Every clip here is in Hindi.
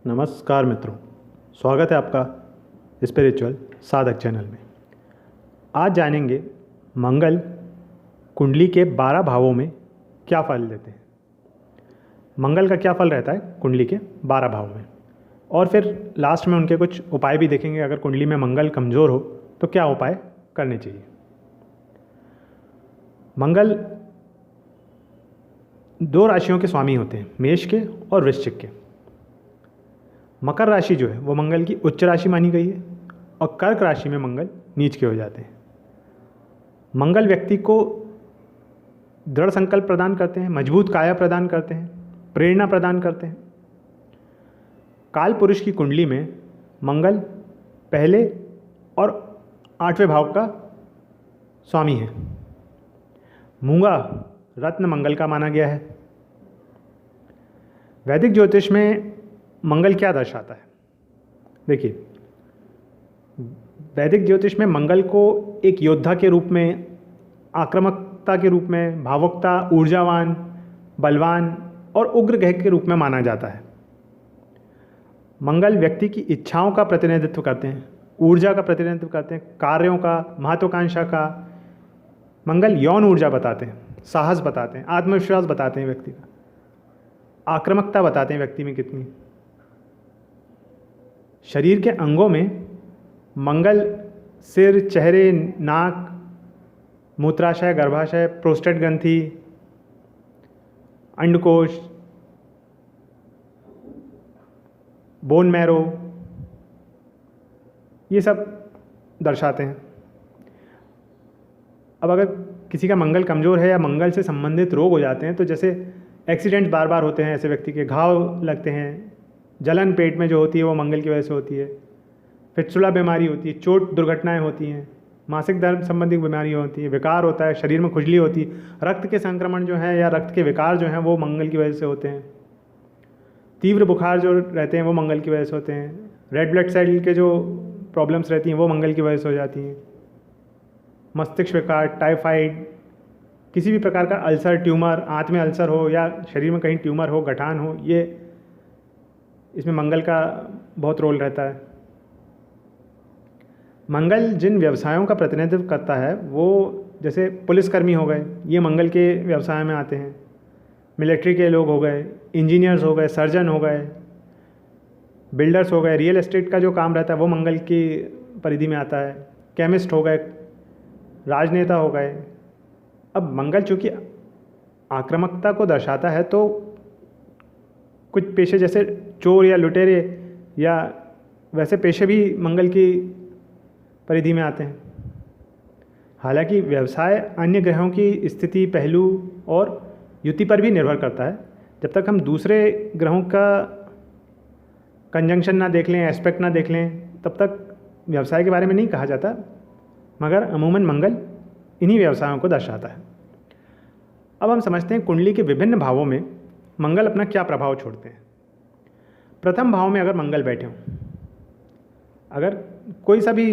नमस्कार मित्रों, स्वागत है आपका स्पिरिचुअल साधक चैनल में। आज जानेंगे मंगल कुंडली के 12 भावों में क्या फल देते हैं। मंगल का क्या फल रहता है कुंडली के 12 भावों में, और फिर लास्ट में उनके कुछ उपाय भी देखेंगे। अगर कुंडली में मंगल कमज़ोर हो तो क्या उपाय करने चाहिए। मंगल 2 राशियों के स्वामी होते हैं, मेष के और वृश्चिक के। मकर राशि जो है वो मंगल की उच्च राशि मानी गई है और कर्क राशि में मंगल नीच के हो जाते हैं। मंगल व्यक्ति को दृढ़ संकल्प प्रदान करते हैं, मजबूत काया प्रदान करते हैं, प्रेरणा प्रदान करते हैं। काल पुरुष की कुंडली में मंगल पहले और 8वें भाव का स्वामी है। मूंगा रत्न मंगल का माना गया है। वैदिक ज्योतिष में मंगल क्या दर्शाता है? देखिए, वैदिक ज्योतिष में मंगल को एक योद्धा के रूप में, आक्रामकता के रूप में, भावुकता, ऊर्जावान, बलवान और उग्र ग्रह के रूप में माना जाता है। मंगल व्यक्ति की इच्छाओं का प्रतिनिधित्व करते हैं, ऊर्जा का प्रतिनिधित्व करते हैं, कार्यों का, महत्वाकांक्षा का। मंगल यौन ऊर्जा बताते हैं, साहस बताते हैं, आत्मविश्वास बताते हैं व्यक्ति का, आक्रामकता बताते हैं व्यक्ति में कितनी। शरीर के अंगों में मंगल सिर, चेहरे, नाक, मूत्राशय, गर्भाशय, प्रोस्टेट ग्रंथि, अंडकोश, बोन मैरो, ये सब दर्शाते हैं। अब अगर किसी का मंगल कमज़ोर है या मंगल से संबंधित रोग हो जाते हैं, तो जैसे एक्सीडेंट बार बार होते हैं, ऐसे व्यक्ति के घाव लगते हैं, जलन पेट में जो होती है वो मंगल की वजह से होती है, फिटसुला बीमारी होती है, चोट दुर्घटनाएं होती हैं, मासिक धर्म संबंधी बीमारी होती है, विकार होता है, शरीर में खुजली होती है, रक्त के संक्रमण जो है या रक्त के विकार जो हैं वो मंगल की वजह से होते हैं। तीव्र बुखार जो रहते हैं वो मंगल की वजह से होते हैं। रेड ब्लड सेल के जो प्रॉब्लम्स रहती हैं वो मंगल की वजह से हो जाती हैं। मस्तिष्क विकार, टाइफाइड, किसी भी प्रकार का अल्सर, ट्यूमर, आंत में अल्सर हो या शरीर में कहीं ट्यूमर हो, गठान हो, ये इसमें मंगल का बहुत रोल रहता है। मंगल जिन व्यवसायों का प्रतिनिधित्व करता है वो जैसे पुलिसकर्मी हो गए, ये मंगल के व्यवसाय में आते हैं। मिलिट्री के लोग हो गए, इंजीनियर्स हो गए, सर्जन हो गए, बिल्डर्स हो गए, रियल एस्टेट का जो काम रहता है वो मंगल की परिधि में आता है। केमिस्ट हो गए, राजनेता हो गए। अब मंगल चूँकि आक्रामकता को दर्शाता है तो कुछ पेशे जैसे चोर या लुटेरे या वैसे पेशे भी मंगल की परिधि में आते हैं। हालांकि व्यवसाय अन्य ग्रहों की स्थिति, पहलू और युति पर भी निर्भर करता है। जब तक हम दूसरे ग्रहों का कंजंक्शन ना देख लें, एस्पेक्ट ना देख लें, तब तक व्यवसाय के बारे में नहीं कहा जाता, मगर अमूमन मंगल इन्हीं व्यवसायों को दर्शाता है। अब हम समझते हैं कुंडली के विभिन्न भावों में मंगल अपना क्या प्रभाव छोड़ते हैं। प्रथम भाव में अगर मंगल बैठे हों, अगर कोई सा भी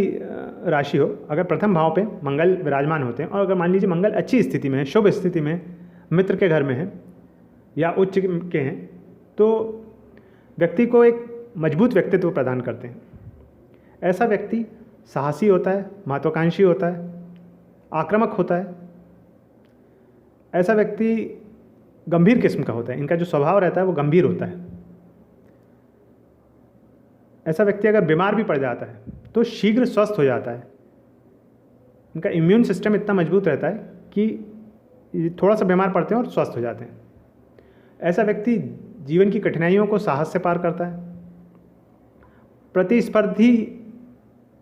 राशि हो, अगर प्रथम भाव पे मंगल विराजमान होते हैं और अगर मान लीजिए मंगल अच्छी स्थिति में है, शुभ स्थिति में, मित्र के घर में है या उच्च के हैं, तो व्यक्ति को एक मजबूत व्यक्तित्व प्रदान करते हैं। ऐसा व्यक्ति साहसी होता है, महत्वाकांक्षी होता है, आक्रामक होता है। ऐसा व्यक्ति गंभीर किस्म का होता है, इनका जो स्वभाव रहता है वो गंभीर होता है। ऐसा व्यक्ति अगर बीमार भी पड़ जाता है तो शीघ्र स्वस्थ हो जाता है। इनका इम्यून सिस्टम इतना मजबूत रहता है कि थोड़ा सा बीमार पड़ते हैं और स्वस्थ हो जाते हैं। ऐसा व्यक्ति जीवन की कठिनाइयों को साहस से पार करता है। प्रतिस्पर्धी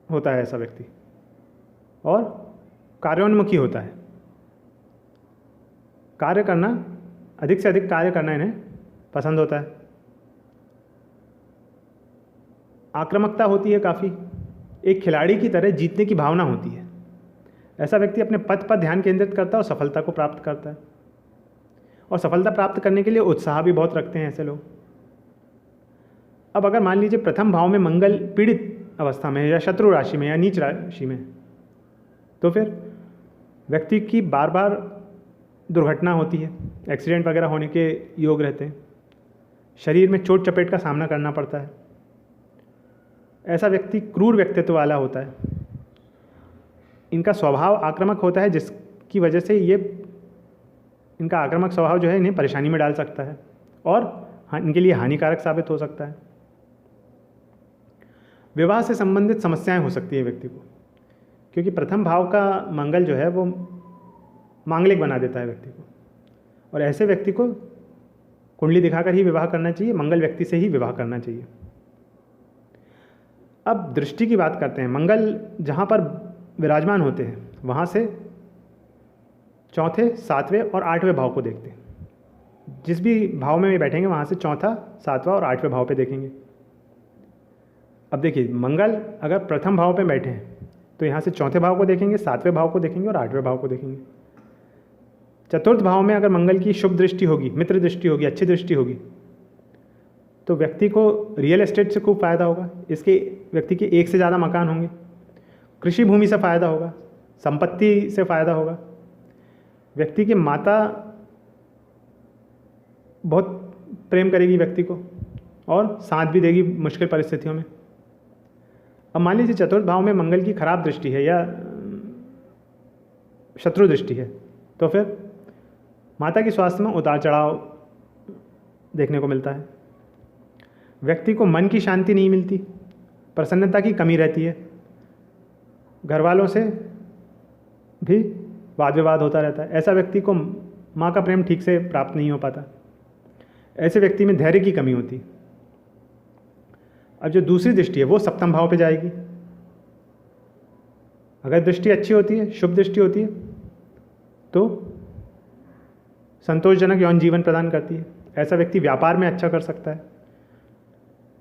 होता है ऐसा व्यक्ति और कार्योन्मुखी होता है। कार्य करना, अधिक से अधिक कार्य करना इन्हें पसंद होता है। आक्रामकता होती है काफ़ी, एक खिलाड़ी की तरह जीतने की भावना होती है। ऐसा व्यक्ति अपने पथ पर ध्यान केंद्रित करता है और सफलता को प्राप्त करता है, और सफलता प्राप्त करने के लिए उत्साह भी बहुत रखते हैं ऐसे लोग। अब अगर मान लीजिए प्रथम भाव में मंगल पीड़ित अवस्था में या शत्रु राशि में या नीच राशि में, तो फिर व्यक्ति की बार बार दुर्घटना होती है, एक्सीडेंट वगैरह होने के योग रहते हैं। शरीर में चोट चपेट का सामना करना पड़ता है। ऐसा व्यक्ति क्रूर व्यक्तित्व वाला होता है। इनका स्वभाव आक्रामक होता है, जिसकी वजह से इनका आक्रामक स्वभाव जो है इन्हें परेशानी में डाल सकता है और इनके लिए हानिकारक साबित हो सकता है। विवाह से संबंधित समस्याएं हो सकती है व्यक्ति को, क्योंकि प्रथम भाव का मंगल जो है वो मांगलिक बना देता है व्यक्ति को, और ऐसे व्यक्ति को कुंडली दिखाकर ही विवाह करना चाहिए, मंगल व्यक्ति से ही विवाह करना चाहिए। अब दृष्टि की बात करते हैं। मंगल जहाँ पर विराजमान होते हैं वहाँ से चौथे, सातवें और आठवें भाव को देखते हैं। जिस भी भाव में बैठेंगे वहाँ से चौथा, सातवां और आठवें भाव पे देखेंगे। अब देखिए, मंगल अगर प्रथम भाव पे बैठे हैं तो यहाँ से चौथे भाव को देखेंगे, सातवें भाव को देखेंगे और आठवें भाव को देखेंगे। चतुर्थ भाव में अगर मंगल की शुभ दृष्टि होगी, मित्र दृष्टि होगी, अच्छी दृष्टि होगी, तो व्यक्ति को रियल एस्टेट से खूब फायदा होगा। इसके व्यक्ति के एक से ज़्यादा मकान होंगे, कृषि भूमि से फायदा होगा, संपत्ति से फायदा होगा। व्यक्ति की माता बहुत प्रेम करेगी व्यक्ति को और साथ भी देगी मुश्किल परिस्थितियों में। अब मान लीजिए चतुर्थ भाव में मंगल की खराब दृष्टि है या शत्रु दृष्टि है, तो फिर माता की स्वास्थ्य में उतार चढ़ाव देखने को मिलता है। व्यक्ति को मन की शांति नहीं मिलती, प्रसन्नता की कमी रहती है, घर वालों से भी वाद विवाद होता रहता है। ऐसा व्यक्ति को माँ का प्रेम ठीक से प्राप्त नहीं हो पाता। ऐसे व्यक्ति में धैर्य की कमी होती। अब जो दूसरी दृष्टि है वो सप्तम भाव पे जाएगी। अगर दृष्टि अच्छी होती है, शुभ दृष्टि होती है, तो संतोषजनक यौन जीवन प्रदान करती है। ऐसा व्यक्ति व्यापार में अच्छा कर सकता है,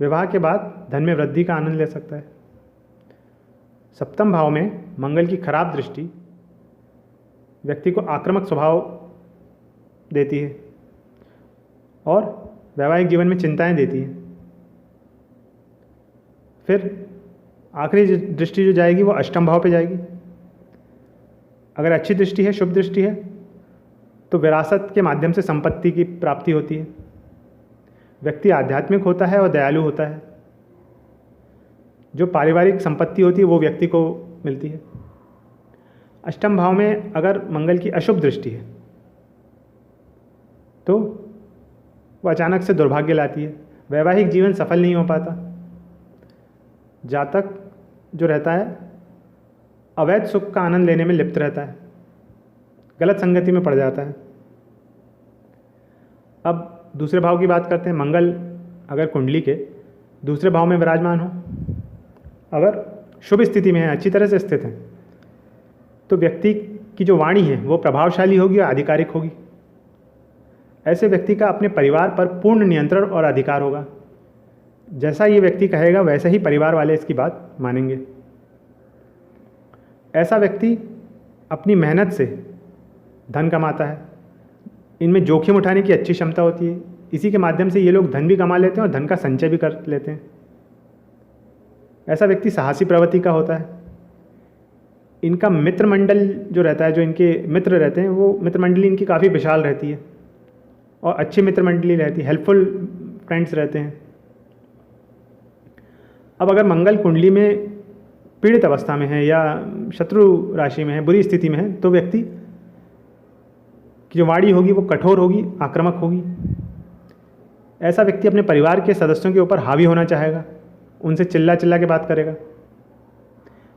विवाह के बाद धन में वृद्धि का आनंद ले सकता है। सप्तम भाव में मंगल की खराब दृष्टि व्यक्ति को आक्रामक स्वभाव देती है और वैवाहिक जीवन में चिंताएं देती है। फिर आखिरी दृष्टि जो जाएगी वो अष्टम भाव पे जाएगी। अगर अच्छी दृष्टि है, शुभ दृष्टि है, तो विरासत के माध्यम से संपत्ति की प्राप्ति होती है। व्यक्ति आध्यात्मिक होता है और दयालु होता है। जो पारिवारिक संपत्ति होती है वो व्यक्ति को मिलती है। अष्टम भाव में अगर मंगल की अशुभ दृष्टि है तो वो अचानक से दुर्भाग्य लाती है। वैवाहिक जीवन सफल नहीं हो पाता। जातक जो रहता है अवैध सुख का आनंद लेने में लिप्त रहता है, गलत संगति में पड़ जाता है। अब दूसरे भाव की बात करते हैं। मंगल अगर कुंडली के दूसरे भाव में विराजमान हो, अगर शुभ स्थिति में है, अच्छी तरह से स्थित है, तो व्यक्ति की जो वाणी है वो प्रभावशाली होगी और आधिकारिक होगी। ऐसे व्यक्ति का अपने परिवार पर पूर्ण नियंत्रण और अधिकार होगा। जैसा ये व्यक्ति कहेगा वैसे ही परिवार वाले इसकी बात मानेंगे। ऐसा व्यक्ति अपनी मेहनत से धन कमाता है। इनमें जोखिम उठाने की अच्छी क्षमता होती है। इसी के माध्यम से ये लोग धन भी कमा लेते हैं और धन का संचय भी कर लेते हैं। ऐसा व्यक्ति साहसी प्रवृत्ति का होता है। इनका मित्र मंडल जो रहता है, जो इनके मित्र रहते हैं, वो मित्र मंडली इनकी काफ़ी विशाल रहती है और अच्छी मित्र मंडली रहती है, हेल्पफुल फ्रेंड्स रहते हैं। अब अगर मंगल कुंडली में पीड़ित अवस्था में है या शत्रु राशि में है, बुरी स्थिति में है, तो व्यक्ति की जो वाणी होगी वो कठोर होगी, आक्रामक होगी। ऐसा व्यक्ति अपने परिवार के सदस्यों के ऊपर हावी होना चाहेगा, उनसे चिल्ला चिल्ला के बात करेगा।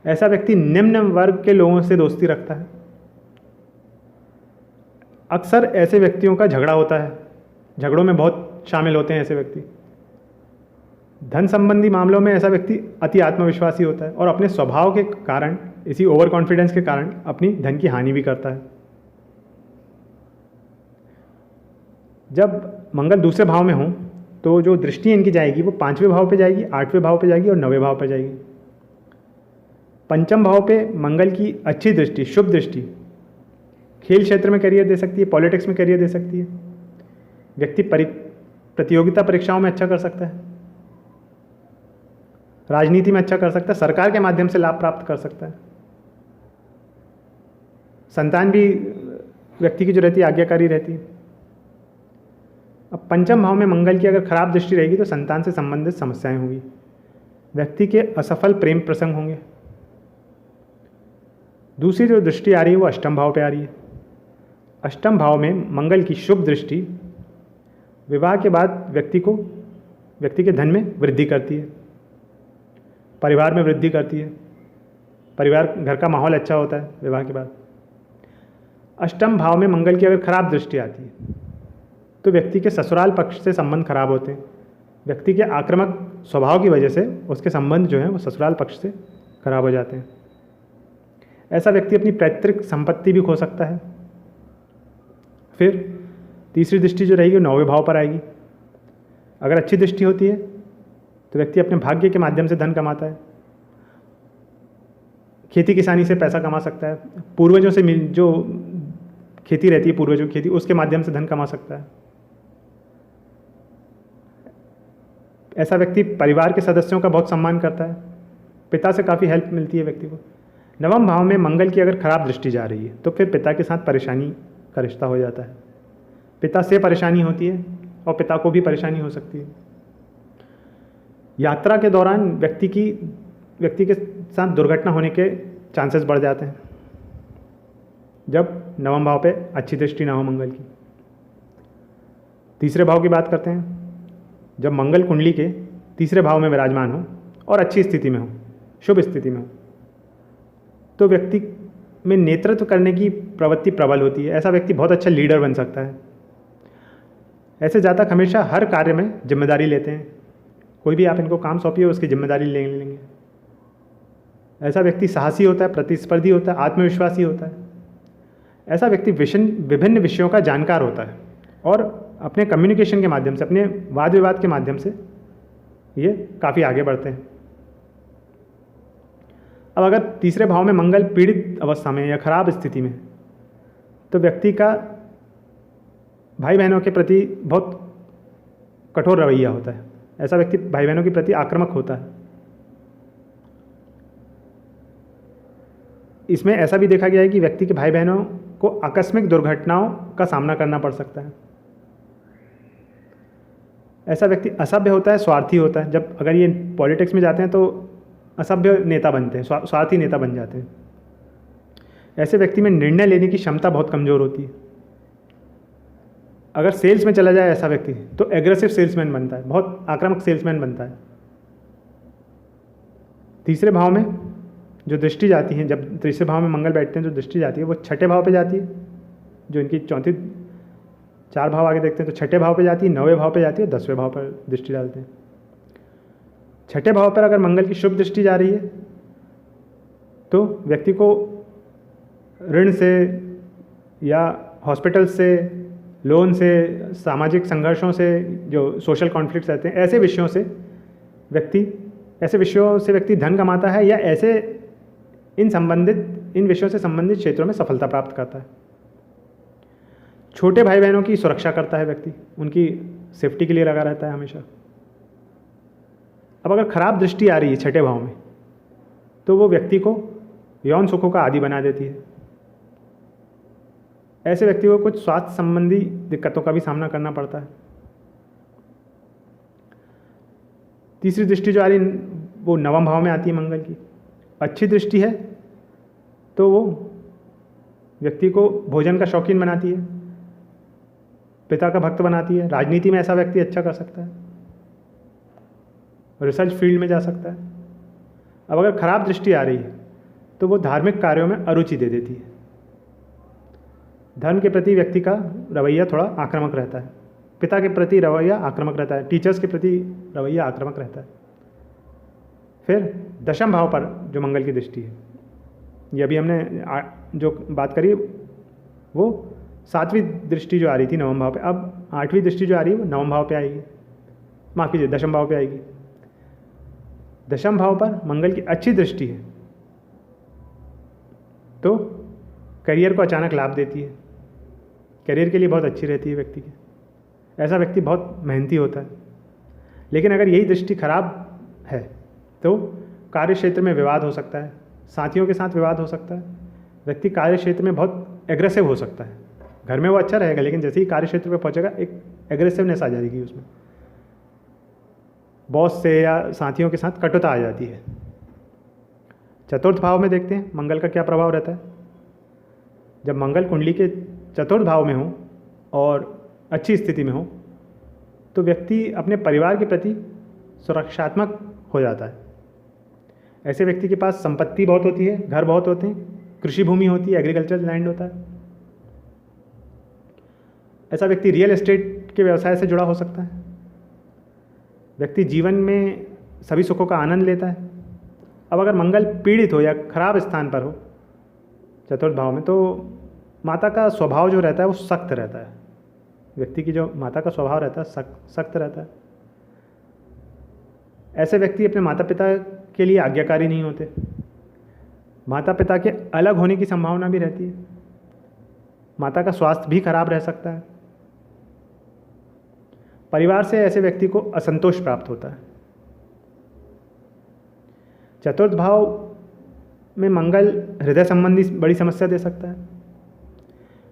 ऐसा व्यक्ति निम्न वर्ग के लोगों से दोस्ती रखता है। अक्सर ऐसे व्यक्तियों का झगड़ा होता है, झगड़ों में बहुत शामिल होते हैं ऐसे व्यक्ति। धन संबंधी मामलों में ऐसा व्यक्ति अति आत्मविश्वासी होता है और अपने स्वभाव के कारण, इसी ओवर कॉन्फिडेंस के कारण अपनी धन की हानि भी करता है। जब मंगल दूसरे भाव में हो तो जो दृष्टि इनकी जाएगी वो 5वें भाव पे जाएगी, 8वें भाव पे जाएगी और 9वें भाव पे जाएगी। पंचम भाव पे मंगल की अच्छी दृष्टि, शुभ दृष्टि खेल क्षेत्र में करियर दे सकती है, पॉलिटिक्स में करियर दे सकती है। व्यक्ति प्रतियोगिता परीक्षाओं में अच्छा कर सकता है, राजनीति में अच्छा कर सकता है, सरकार के माध्यम से लाभ प्राप्त कर सकता है। संतान भी व्यक्ति की जो रहती है आज्ञाकारी रहती है। अब पंचम भाव में मंगल की अगर खराब दृष्टि रहेगी तो संतान से संबंधित समस्याएं होंगी, व्यक्ति के असफल प्रेम प्रसंग होंगे। दूसरी जो दृष्टि आ रही है वो अष्टम भाव पे आ रही है। अष्टम भाव में मंगल की शुभ दृष्टि विवाह के बाद व्यक्ति के धन में वृद्धि करती है, परिवार में वृद्धि करती है, परिवार घर का माहौल अच्छा होता है विवाह के बाद। अष्टम भाव में मंगल की अगर खराब दृष्टि आती है तो व्यक्ति के ससुराल पक्ष से संबंध खराब होते हैं, व्यक्ति के आक्रामक स्वभाव की वजह से उसके संबंध जो हैं वो ससुराल पक्ष से खराब हो जाते हैं। ऐसा व्यक्ति अपनी पैतृक संपत्ति भी खो सकता है। फिर तीसरी दृष्टि जो रहेगी वो नौवें भाव पर आएगी। अगर अच्छी दृष्टि होती है तो व्यक्ति अपने भाग्य के माध्यम से धन कमाता है, खेती किसानी से पैसा कमा सकता है, पूर्वजों से जो खेती रहती है पूर्वजों की खेती उसके माध्यम से धन कमा सकता है। ऐसा व्यक्ति परिवार के सदस्यों का बहुत सम्मान करता है, पिता से काफ़ी हेल्प मिलती है व्यक्ति को। नवम भाव में मंगल की अगर खराब दृष्टि जा रही है तो फिर पिता के साथ परेशानी का रिश्ता हो जाता है, पिता से परेशानी होती है और पिता को भी परेशानी हो सकती है। यात्रा के दौरान व्यक्ति के साथ दुर्घटना होने के चांसेस बढ़ जाते हैं जब नवम भाव पे अच्छी दृष्टि ना हो मंगल की। तीसरे भाव की बात करते हैं। जब मंगल कुंडली के तीसरे भाव में विराजमान हो और अच्छी स्थिति में हो, शुभ स्थिति में हो, तो व्यक्ति में नेतृत्व करने की प्रवृत्ति प्रबल होती है। ऐसा व्यक्ति बहुत अच्छा लीडर बन सकता है। ऐसे जातक हमेशा हर कार्य में जिम्मेदारी लेते हैं, कोई भी आप इनको काम सौंपिए उसकी जिम्मेदारी ले लेंगे। ऐसा व्यक्ति साहसी होता है, प्रतिस्पर्धी होता है, आत्मविश्वासी होता है। ऐसा व्यक्ति विभिन्न विषयों का जानकार होता है और अपने कम्युनिकेशन के माध्यम से, अपने वाद विवाद के माध्यम से ये काफ़ी आगे बढ़ते हैं। अब अगर तीसरे भाव में मंगल पीड़ित अवस्था में या खराब स्थिति में, तो व्यक्ति का भाई बहनों के प्रति बहुत कठोर रवैया होता है। ऐसा व्यक्ति भाई बहनों के प्रति आक्रामक होता है। इसमें ऐसा भी देखा गया है कि व्यक्ति के भाई बहनों को आकस्मिक दुर्घटनाओं का सामना करना पड़ सकता है। ऐसा व्यक्ति असभ्य होता है, स्वार्थी होता है। जब अगर ये पॉलिटिक्स में जाते हैं तो असभ्य नेता बनते हैं, स्वार्थी नेता बन जाते हैं। ऐसे व्यक्ति में निर्णय लेने की क्षमता बहुत कमज़ोर होती है। अगर सेल्स में चला जाए ऐसा व्यक्ति तो एग्रेसिव सेल्समैन बनता है, बहुत आक्रामक सेल्समैन बनता है। तीसरे भाव में जो दृष्टि जाती है, जब तीसरे भाव में मंगल बैठते हैं जो दृष्टि जाती है वो छठे भाव पे जाती है, जो इनकी चौथी चार भाव आगे देखते हैं तो छठे भाव पे जाती है, नौवें भाव पे जाती है, 10वें भाव पर दृष्टि डालते हैं। छठे भाव पर अगर मंगल की शुभ दृष्टि जा रही है तो व्यक्ति को ऋण से या हॉस्पिटल से, लोन से, सामाजिक संघर्षों से, जो सोशल कॉन्फ्लिक्ट्स रहते हैं, ऐसे विषयों से व्यक्ति धन कमाता है या ऐसे इन विषयों से संबंधित क्षेत्रों में सफलता प्राप्त करता है। छोटे भाई बहनों की सुरक्षा करता है व्यक्ति, उनकी सेफ्टी के लिए लगा रहता है हमेशा। अब अगर खराब दृष्टि आ रही है छठे भाव में तो वो व्यक्ति को यौन सुखों का आदी बना देती है। ऐसे व्यक्ति को कुछ स्वास्थ्य संबंधी दिक्कतों का भी सामना करना पड़ता है। तीसरी दृष्टि जो आ रही वो नवम भाव में आती है मंगल की। अच्छी दृष्टि है तो वो व्यक्ति को भोजन का शौकीन बनाती है, पिता का भक्त बनाती है। राजनीति में ऐसा व्यक्ति अच्छा कर सकता है, रिसर्च फील्ड में जा सकता है। अब अगर खराब दृष्टि आ रही है तो वो धार्मिक कार्यों में अरुचि दे देती है। धर्म के प्रति व्यक्ति का रवैया थोड़ा आक्रामक रहता है, पिता के प्रति रवैया आक्रामक रहता है, टीचर्स के प्रति रवैया आक्रामक रहता है। फिर दशम भाव पर जो मंगल की दृष्टि है, ये अभी हमने जो बात करी वो सातवीं दृष्टि जो आ रही थी नवम भाव पे, अब आठवीं दृष्टि जो आ रही है वो नवम भाव पे आएगी, माफ़ कीजिए दशम भाव पे आएगी। दशम भाव पर मंगल की अच्छी दृष्टि है तो करियर को अचानक लाभ देती है, करियर के लिए बहुत अच्छी रहती है व्यक्ति की। ऐसा व्यक्ति बहुत मेहनती होता है। लेकिन अगर यही दृष्टि खराब है तो कार्य क्षेत्र में विवाद हो सकता है, साथियों के साथ विवाद हो सकता है, व्यक्ति कार्य क्षेत्र में बहुत एग्रेसिव हो सकता है। घर में वो अच्छा रहेगा लेकिन जैसे ही कार्य क्षेत्र पर पहुंचेगा एक एग्रेसिवनेस आ जाएगी उसमें, बॉस से या साथियों के साथ कटुता आ जाती है। चतुर्थ भाव में देखते हैं मंगल का क्या प्रभाव रहता है। जब मंगल कुंडली के चतुर्थ भाव में हो और अच्छी स्थिति में हो तो व्यक्ति अपने परिवार के प्रति सुरक्षात्मक हो जाता है। ऐसे व्यक्ति के पास संपत्ति बहुत होती है, घर बहुत होते हैं, कृषि भूमि होती है, एग्रीकल्चर लैंड होता है। ऐसा व्यक्ति रियल एस्टेट के व्यवसाय से जुड़ा हो सकता है। व्यक्ति जीवन में सभी सुखों का आनंद लेता है। अब अगर मंगल पीड़ित हो या खराब स्थान पर हो चतुर्थ भाव में, तो माता का स्वभाव जो रहता है वो सख्त रहता है। व्यक्ति की जो माता का स्वभाव रहता है सख्त रहता है। ऐसे व्यक्ति अपने माता पिता के लिए आज्ञाकारी नहीं होते। माता पिता के अलग होने की संभावना भी रहती है। माता का स्वास्थ्य भी खराब रह सकता है। परिवार से ऐसे व्यक्ति को असंतोष प्राप्त होता है। चतुर्थ भाव में मंगल हृदय संबंधी बड़ी समस्या दे सकता है।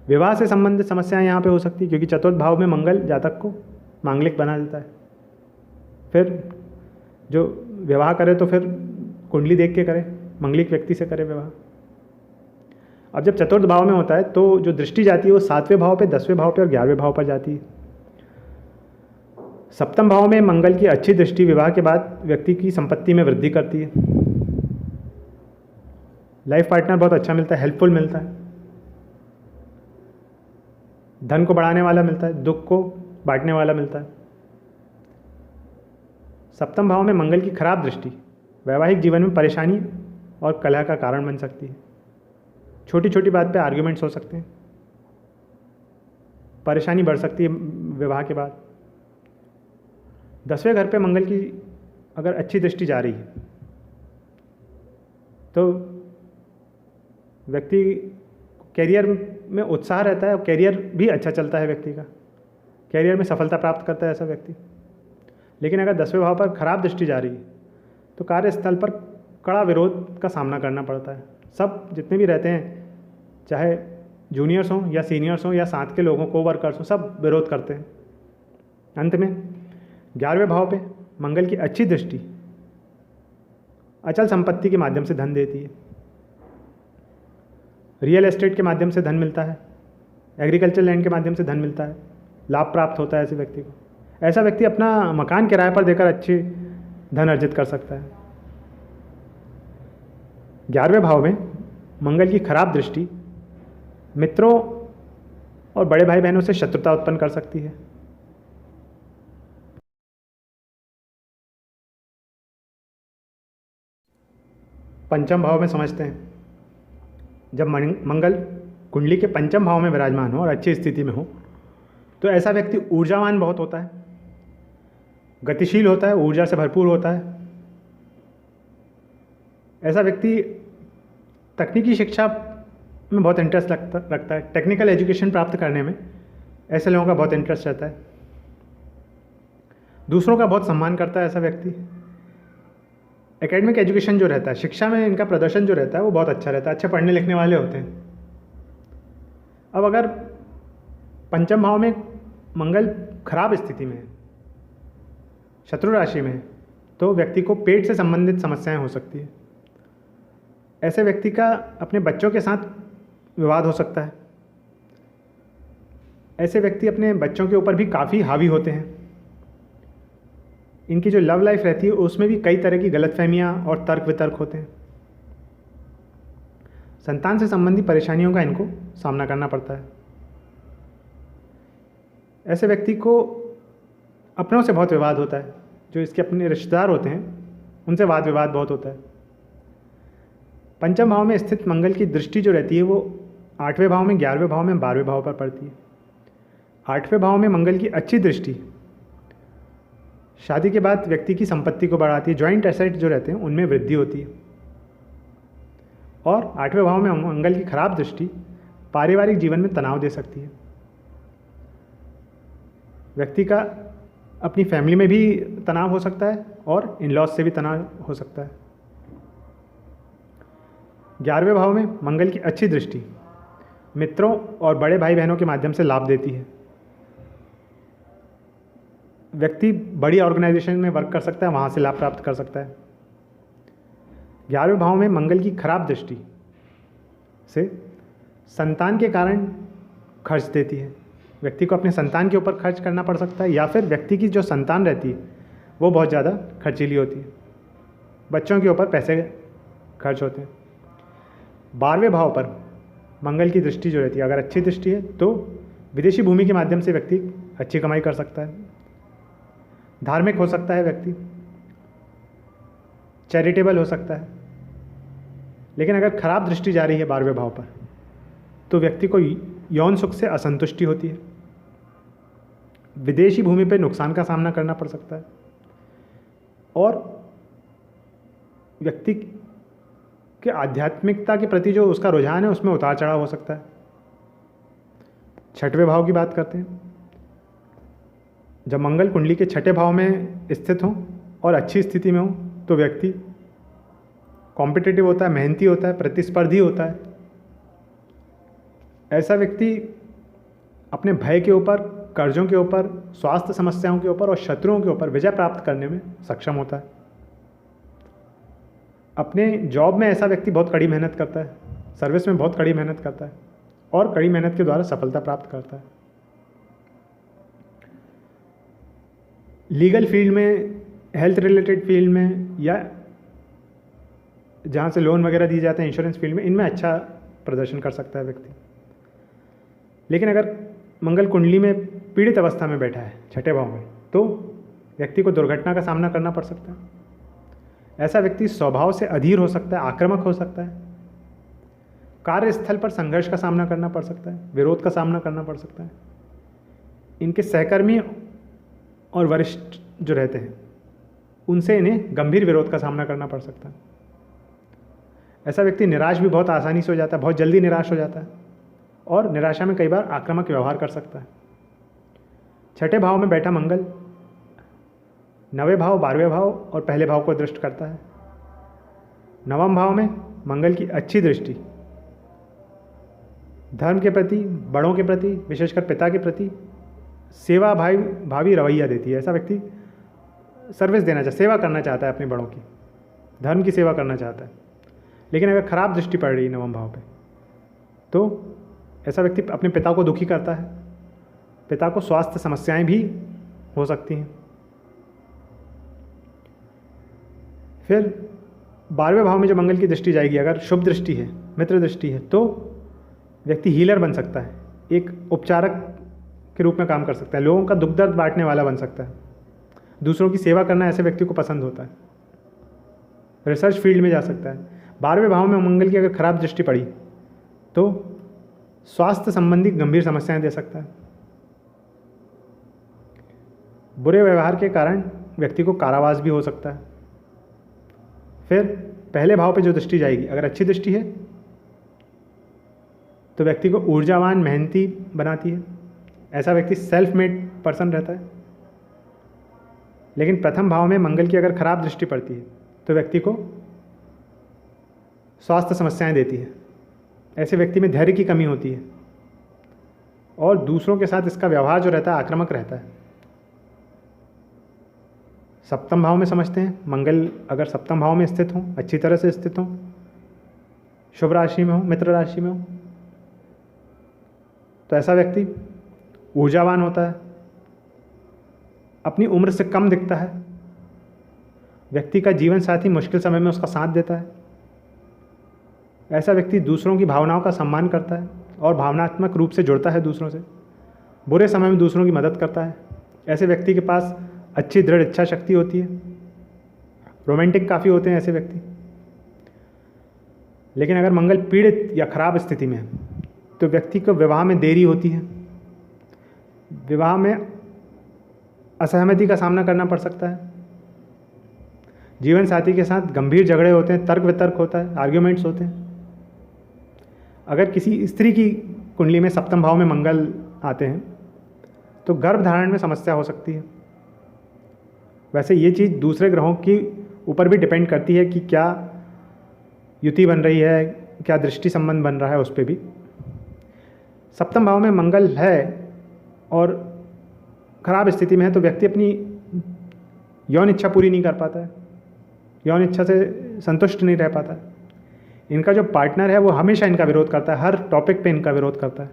विवाह से संबंधित समस्याएं यहाँ पे हो सकती है, क्योंकि चतुर्थ भाव में मंगल जातक को मांगलिक बना देता है। फिर जो विवाह करे तो फिर कुंडली देख के करे, मंगलिक व्यक्ति से करे विवाह। अब जब चतुर्थ भाव में होता है तो जो दृष्टि जाती है वो 7वें भाव पे, 10वें भाव पे और 11वें भाव पर जाती है। सप्तम भाव में मंगल की अच्छी दृष्टि विवाह के बाद व्यक्ति की संपत्ति में वृद्धि करती है। लाइफ पार्टनर बहुत अच्छा मिलता है, हेल्पफुल मिलता है, धन को बढ़ाने वाला मिलता है, दुख को बांटने वाला मिलता है। सप्तम भाव में मंगल की खराब दृष्टि वैवाहिक जीवन में परेशानी और कलह का कारण बन सकती है। छोटी छोटी बात पे आर्ग्यूमेंट्स हो सकते हैं, परेशानी बढ़ सकती है विवाह के बाद। 10वें घर पे मंगल की अगर अच्छी दृष्टि जा रही है तो व्यक्ति कैरियर में उत्साह रहता है और कैरियर भी अच्छा चलता है व्यक्ति का, कैरियर में सफलता प्राप्त करता है ऐसा व्यक्ति। लेकिन अगर 10वें भाव पर खराब दृष्टि जा रही है तो कार्यस्थल पर कड़ा विरोध का सामना करना पड़ता है। सब जितने भी रहते हैं, चाहे जूनियर्स हों या सीनियर्स हों या साथ के लोगों को वर्कर्स हों, सब विरोध करते हैं। अंत में 11वें भाव पे मंगल की अच्छी दृष्टि अचल संपत्ति के माध्यम से धन देती है। रियल एस्टेट के माध्यम से धन मिलता है, एग्रीकल्चर लैंड के माध्यम से धन मिलता है, लाभ प्राप्त होता है ऐसे व्यक्ति को। ऐसा व्यक्ति अपना मकान किराए पर देकर अच्छी धन अर्जित कर सकता है। 11वें भाव में मंगल की खराब दृष्टि मित्रों और बड़े भाई बहनों से शत्रुता उत्पन्न कर सकती है। पंचम भाव में समझते हैं, जब मंगल कुंडली के पंचम भाव में विराजमान हो और अच्छी स्थिति में हो तो ऐसा व्यक्ति ऊर्जावान बहुत होता है, गतिशील होता है, ऊर्जा से भरपूर होता है। ऐसा व्यक्ति तकनीकी शिक्षा में बहुत इंटरेस्ट रखता है, टेक्निकल एजुकेशन प्राप्त करने में ऐसे लोगों का बहुत इंटरेस्ट रहता है। दूसरों का बहुत सम्मान करता है ऐसा व्यक्ति। एकेडमिक एजुकेशन जो रहता है, शिक्षा में इनका प्रदर्शन जो रहता है वो बहुत अच्छा रहता है, अच्छे पढ़ने लिखने वाले होते हैं। अब अगर पंचम भाव में मंगल खराब स्थिति में है, शत्रु राशि में है, तो व्यक्ति को पेट से संबंधित समस्याएं हो सकती है। ऐसे व्यक्ति का अपने बच्चों के साथ विवाद हो सकता है। ऐसे व्यक्ति अपने बच्चों के ऊपर भी काफ़ी हावी होते हैं। इनकी जो लव लाइफ रहती है उसमें भी कई तरह की गलतफहमियां और तर्क वितर्क होते हैं। संतान से संबंधी परेशानियों का इनको सामना करना पड़ता है। ऐसे व्यक्ति को अपनों से बहुत विवाद होता है, जो इसके अपने रिश्तेदार होते हैं उनसे वाद विवाद बहुत होता है। पंचम भाव में स्थित मंगल की दृष्टि जो रहती है वो 8वें भाव में, 11वें भाव में, 12वें भाव पर पड़ती है। 8वें भाव में मंगल की अच्छी दृष्टि शादी के बाद व्यक्ति की संपत्ति को बढ़ाती है, जॉइंट एसेट जो रहते हैं उनमें वृद्धि होती है। और 8वें भाव में मंगल की खराब दृष्टि पारिवारिक जीवन में तनाव दे सकती है। व्यक्ति का अपनी फैमिली में भी तनाव हो सकता है और इन लॉज से भी तनाव हो सकता है। 11वें भाव में मंगल की अच्छी दृष्टि मित्रों और बड़े भाई बहनों के माध्यम से लाभ देती है। व्यक्ति बड़ी ऑर्गेनाइजेशन में वर्क कर सकता है, वहाँ से लाभ प्राप्त कर सकता है। 11वें भाव में मंगल की खराब दृष्टि से संतान के कारण खर्च देती है। व्यक्ति को अपने संतान के ऊपर खर्च करना पड़ सकता है, या फिर व्यक्ति की जो संतान रहती है वो बहुत ज़्यादा खर्चीली होती है, बच्चों के ऊपर पैसे खर्च होते हैं। 12वें भाव पर मंगल की दृष्टि जो रहती है, अगर अच्छी दृष्टि है तो विदेशी भूमि के माध्यम से व्यक्ति अच्छी कमाई कर सकता है, धार्मिक हो सकता है व्यक्ति, चैरिटेबल हो सकता है। लेकिन अगर खराब दृष्टि जा रही है 12वें भाव पर तो व्यक्ति को यौन सुख से असंतुष्टि होती है, विदेशी भूमि पर नुकसान का सामना करना पड़ सकता है, और व्यक्ति के आध्यात्मिकता के प्रति जो उसका रुझान है उसमें उतार चढ़ाव हो सकता है। 6वें भाव की बात करते हैं। जब मंगल कुंडली के 6ठे भाव में स्थित हो और अच्छी स्थिति में हो तो व्यक्ति कॉम्पिटिटिव होता है, मेहनती होता है, प्रतिस्पर्धी होता है। ऐसा व्यक्ति अपने भय के ऊपर, कर्जों के ऊपर, स्वास्थ्य समस्याओं के ऊपर और शत्रुओं के ऊपर विजय प्राप्त करने में सक्षम होता है। अपने जॉब में ऐसा व्यक्ति बहुत कड़ी मेहनत करता है, सर्विस में बहुत कड़ी मेहनत करता है और कड़ी मेहनत के द्वारा सफलता प्राप्त करता है। लीगल फील्ड में, हेल्थ रिलेटेड फील्ड में, या जहाँ से लोन वगैरह दिए जाते हैं, इंश्योरेंस फील्ड में, इनमें अच्छा प्रदर्शन कर सकता है व्यक्ति। लेकिन अगर मंगल कुंडली में पीड़ित अवस्था में बैठा है 6ठे भाव में तो व्यक्ति को दुर्घटना का सामना करना पड़ सकता है। ऐसा व्यक्ति स्वभाव से अधीर हो सकता है, आक्रामक हो सकता है, कार्यस्थल पर संघर्ष का सामना करना पड़ सकता है, विरोध का सामना करना पड़ सकता है। इनके सहकर्मी और वरिष्ठ जो रहते हैं उनसे इन्हें गंभीर विरोध का सामना करना पड़ सकता है। ऐसा व्यक्ति निराश भी बहुत आसानी से हो जाता है, बहुत जल्दी निराश हो जाता है और निराशा में कई बार आक्रामक व्यवहार कर सकता है। 6ठे भाव में बैठा मंगल 9वें भाव, 12वें भाव और पहले भाव को दृष्ट करता है। 9वें भाव में मंगल की अच्छी दृष्टि धर्म के प्रति, बड़ों के प्रति, विशेषकर पिता के प्रति सेवा भावी रवैया देती है। ऐसा व्यक्ति सर्विस देना चाहता, सेवा करना चाहता है अपने बड़ों की, धर्म की सेवा करना चाहता है। लेकिन अगर खराब दृष्टि पड़ रही है 9वें भाव पे तो ऐसा व्यक्ति अपने पिता को दुखी करता है, पिता को स्वास्थ्य समस्याएं भी हो सकती हैं। फिर 12वें भाव में जो मंगल की दृष्टि जाएगी, अगर शुभ दृष्टि है, मित्र दृष्टि है, तो व्यक्ति हीलर बन सकता है, एक उपचारक के रूप में काम कर सकता है, लोगों का दुख दर्द बांटने वाला बन सकता है, दूसरों की सेवा करना ऐसे व्यक्ति को पसंद होता है, रिसर्च फील्ड में जा सकता है। 12वें भाव में मंगल की अगर खराब दृष्टि पड़ी तो स्वास्थ्य संबंधी गंभीर समस्याएं दे सकता है। बुरे व्यवहार के कारण व्यक्ति को कारावास भी हो सकता है। फिर पहले भाव पे जो दृष्टि जाएगी, अगर अच्छी दृष्टि है तो व्यक्ति को ऊर्जावान, मेहनती बनाती है। ऐसा व्यक्ति सेल्फ मेड पर्सन रहता है। लेकिन प्रथम भाव में मंगल की अगर खराब दृष्टि पड़ती है तो व्यक्ति को स्वास्थ्य समस्याएं देती है। ऐसे व्यक्ति में धैर्य की कमी होती है और दूसरों के साथ इसका व्यवहार जो रहता है आक्रामक रहता है। सप्तम भाव में समझते हैं, मंगल अगर सप्तम भाव में स्थित हो, अच्छी तरह से स्थित हो, शुभ राशि में हो, मित्र राशि में हो, तो ऐसा व्यक्ति ऊर्जावान होता है, अपनी उम्र से कम दिखता है, व्यक्ति का जीवन साथी मुश्किल समय में उसका साथ देता है। ऐसा व्यक्ति दूसरों की भावनाओं का सम्मान करता है और भावनात्मक रूप से जुड़ता है दूसरों से, बुरे समय में दूसरों की मदद करता है। ऐसे व्यक्ति के पास अच्छी दृढ़ इच्छा शक्ति होती है, रोमांटिक काफ़ी होते हैं ऐसे व्यक्ति। लेकिन अगर मंगल पीड़ित या खराब स्थिति में है तो व्यक्ति को विवाह में देरी होती है, विवाह में असहमति का सामना करना पड़ सकता है, जीवन साथी के साथ गंभीर झगड़े होते हैं, तर्क वितर्क होता है, आर्ग्यूमेंट्स होते हैं। अगर किसी स्त्री की कुंडली में सप्तम भाव में मंगल आते हैं तो गर्भ धारण में समस्या हो सकती है। वैसे ये चीज़ दूसरे ग्रहों की ऊपर भी डिपेंड करती है कि क्या युति बन रही है, क्या दृष्टि संबंध बन रहा है, उस पर भी। सप्तम भाव में मंगल है और खराब स्थिति में है तो व्यक्ति अपनी यौन इच्छा पूरी नहीं कर पाता है, यौन इच्छा से संतुष्ट नहीं रह पाता है। इनका जो पार्टनर है वो हमेशा इनका विरोध करता है, हर टॉपिक पे इनका विरोध करता है।